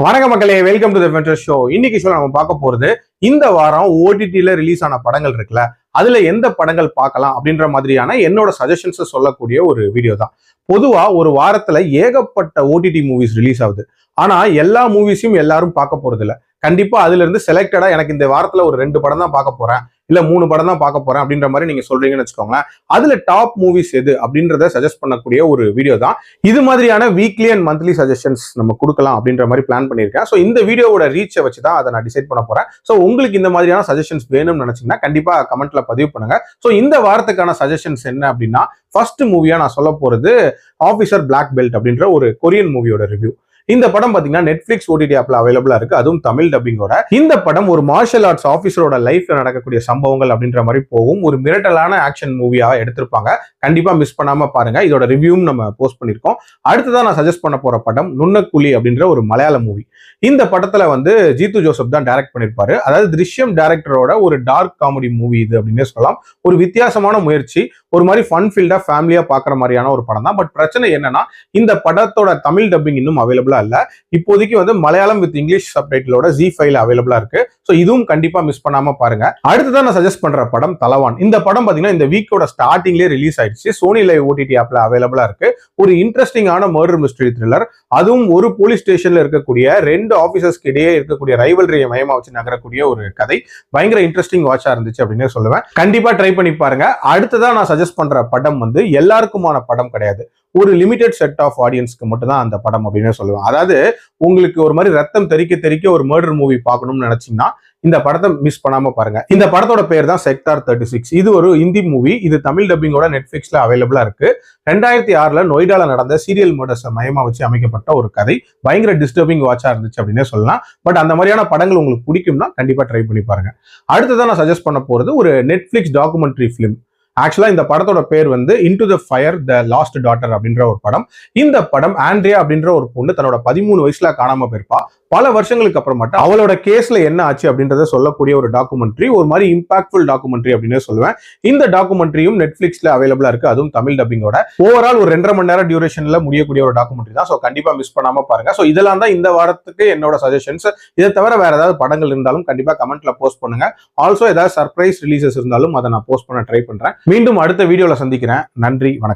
வணக்க மக்களே, welcome to the venture show. இன்னைக்கு ஷோ நம்ம பார்க்க போறது இந்த வாரம் ஓடிடில ரிலீஸ் ஆன படங்கள் இருக்குல்ல, அதுல எந்த படங்கள் பார்க்கலாம் அப்படின்ற மாதிரியான என்னோட சஜஷன்ஸ் சொல்லக்கூடிய ஒரு வீடியோ தான். பொதுவா ஒரு வாரத்துல ஏகப்பட்ட ஓடிடி மூவிஸ் ரிலீஸ் ஆகுது. ஆனா எல்லா மூவிஸையும் எல்லாரும் பார்க்க போறது இல்ல. கண்டிப்பா அதுல இருந்து செலக்டடா எனக்கு இந்த வாரத்துல ஒரு 2 படம் தான் பார்க்க போறேன், இல்ல 3 படம் தான் பார்க்க போறேன் அப்படின்ற மாதிரி நீங்க சொல்றீங்கன்னு வச்சுக்கோங்களேன். அதுல டாப் மூவிஸ் எது அப்படின்றத சஜஸ்ட் பண்ணக்கூடிய ஒரு வீடியோ தான் இது. மாதிரியான வீக்லி அண்ட் மந்த்லி சஜஷன்ஸ் நம்ம கொடுக்கலாம் அப்படின்ற மாதிரி பிளான் பண்ணியிருக்கேன். ஸோ இந்த வீடியோவோட ரீச்சை வச்சு தான் அதை நான் டிசைட் பண்ண போறேன். ஸோ உங்களுக்கு இந்த மாதிரியான சஜஷன்ஸ் வேணும்னு நினைச்சீங்கன்னா கண்டிப்பா கமெண்ட்ல பதிவு பண்ணுங்க. ஸோ இந்த வாரத்துக்கான சஜஷன்ஸ் என்ன அப்படின்னா, ஃபர்ஸ்ட் மூவியா நான் சொல்ல போறது ஆஃபீஸர் பிளாக் பெல்ட் அப்படின்ற ஒரு கொரியன் மூவியோட ரிவ்யூ. இந்த படம் பாத்தீங்கன்னா நெட்ஃபிளிக்ஸ் ஓடிடி ஆப்ல அவைலபிளா இருக்கு, அதுவும் தமிழ் டப்பிங்கோட. இந்த படம் ஒரு மார்ஷல் ஆர்ட்ஸ் ஆஃபீஸரோட லைஃப்ல நடக்கக்கூடிய சம்பவங்கள் அப்படின்ற மாதிரி போகும். ஒரு மிரட்டலான ஆக்ஷன் மூவியா எடுத்திருப்பாங்க. கண்டிப்பா மிஸ் பண்ணாம பாருங்க. இதோட ரிவ்யூவும் நம்ம போஸ்ட் பண்ணிருக்கோம். அடுத்ததான் நான் சஜஸ்ட் பண்ண போற படம் நுண்ணக்குழி அப்படின்ற ஒரு மலையாள மூவி. இந்த படத்துல ஜீத்து ஜோசப் தான் டைரக்ட் பண்ணிருப்பாரு. அதாவது திருஷ்யம் டைரக்டரோட ஒரு டார்க் காமெடி மூவி இது அப்படின்னு சொல்லலாம். ஒரு வித்தியாசமான முயற்சி, ஒரு மாதிரி ஃபன் ஃபீல்டா ஃபேமிலியா பாக்குற மாதிரியான ஒரு படம் தான். பட் பிரச்சனை என்னன்னா, இந்த படத்தோட தமிழ் டப்பிங் இன்னும் அவைலபிளா இல்ல. இப்போதைக்கு மலையாளம் வித் இங்கிலீஷ் சப்டைட்டிலோட Z5 அவைலபிளா இருக்கு. சோ இதுவும் கண்டிப்பா மிஸ் பண்ணாம பாருங்க. அடுத்ததான் நான் சஜஸ்ட் பண்ற படம் தலவான். இந்த படம் பாத்தீங்கன்னா இந்த வீக்கோட ஸ்டார்டிங்லேயே ரிலீஸ் ஆயிடுச்சு. சோனி லைவ் ஓடிடி ஆப்ல அவைலபிளா இருக்கு. ஒரு இன்ட்ரெஸ்டிங்கான மர்டர் மிஸ்டரி த்ரில்லர், அதுவும் ஒரு போலீஸ் ஸ்டேஷன்ல இருக்கக்கூடிய 2 ஆபீசர்ஸ்க்கு இடையே இருக்கக்கூடிய ரைவல்ரியை மையமா வச்சு நகரக்கூடிய ஒரு கதை. பயங்கர இன்ட்ரெஸ்டிங் வாட்சா இருந்துச்சு அப்படின்னு சொல்லுவேன். கண்டிப்பா ட்ரை பண்ணி பாருங்க. அடுத்ததான் நான் சஜஸ்ட் பண்ற படம் எல்லாருக்குமான படம் கிடையாது. ஒரு லிமிடெட் செட் ஆஃப் ஆடியன்ஸ்க்கு மட்டும் தான் அந்த படம் அப்படின்னு சொல்லுவேன். அதாவது உங்களுக்கு ஒரு மாதிரி ரத்தம் தெறிக்க தெறிக்க ஒரு மர்டர் மூவி பார்க்கணும்னு நினைச்சீங்கன்னா இந்த படத்தை மிஸ் பண்ணாம பாருங்க. இந்த படத்தோட பேர் தான் செக்டார் 36. இது ஒரு ஹிந்தி மூவி. இது தமிழ் டப்பிங்கோட நெட்ஃபிளிக்ஸ்ல அவைலபிளா இருக்கு. 2006 நொய்டால நடந்த சீரியல் மர்டர்ஸ் மையமா வச்சு அமைக்கப்பட்ட ஒரு கதை. பயங்கர டிஸ்டர்பிங் வாட்சா இருந்துச்சு அப்படின்னே சொல்லலாம். பட் அந்த மாதிரியான படங்கள் உங்களுக்கு பிடிக்கும்னா கண்டிப்பா ட்ரை பண்ணி பாருங்க. அடுத்ததான் நான் சஜஸ்ட் பண்ண போறது ஒரு நெட்ஃபிளிக்ஸ் டாக்குமெண்ட்ரி பிலிம். ஆக்சுவலா இந்த படத்தோட பேர் into the fire the last daughter அப்படின்ற ஒரு படம். இந்த படம் ஆண்ட்ரியா அப்படின்ற ஒரு பொண்ணு தன்னோட 13 வயசுல காணாம போயிருப்பா. பல வருஷங்களுக்கு அப்புறமாட்டா அவளோட கேஸ்ல என்ன ஆச்சு அப்படின்றத சொல்லக்கூடிய ஒரு டாக்குமெண்ட்ரி. ஒரு மாதிரி இம்பாக்ட்ஃபுல் டாக்குமெண்ட்ரி அப்படின்னு சொல்லுவேன். இந்த டாக்குமெண்ட்ரியும் நெட்ஃபிளிக்ஸ்ல அவைலபிளா இருக்கு, அதுவும் தமிழ் டப்பிங்கோட. ஓவரால் ஒரு 2.5 மணி நேரம் டியூரேஷன்ல முடியக்கூடிய ஒரு டாக்குமெண்ட்ரி தான். ஸோ கண்டிப்பா மிஸ் பண்ணாம பாருங்க. ஸோ இதெல்லாம் தான் இந்த வாரத்துக்கு என்னோட சஜஷன்ஸ். இதை தவிர வேற ஏதாவது படங்கள் இருந்தாலும் கண்டிப்பா கமெண்ட்ல போஸ்ட் பண்ணுங்க. ஆல்சோ ஏதாவது சர்ப்ரைஸ் ரிலீசஸ் இருந்தாலும் அதை நான் போஸ்ட் பண்ண ட்ரை பண்றேன். மீண்டும் அடுத்த வீடியோல சந்திக்கிறேன். நன்றி, வணக்கம்.